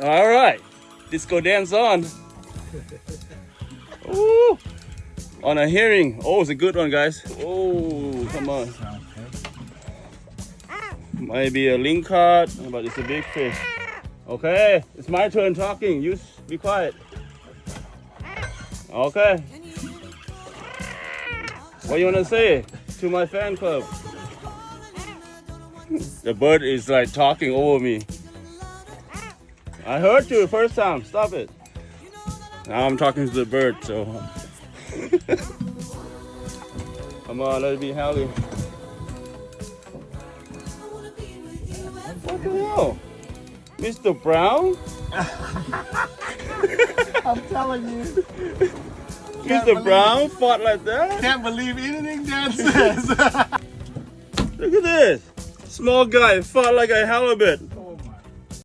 All right, disco dance on. Ooh. On a herring. Oh, it's a good one, guys. Oh, come on. Might be a lingcod, but it's a big fish. Okay, it's my turn talking. You be quiet. Okay. What you wanna say to my fan club? The bird is like talking over me. I heard you the first time. Stop it. Now I'm talking to the bird, so. Come on, let it be Hallie. What the hell? Mr. Brown? I'm telling you. Mr. Brown fought like that? Can't believe anything Dan says. Look at this. Small guy fought like a halibut.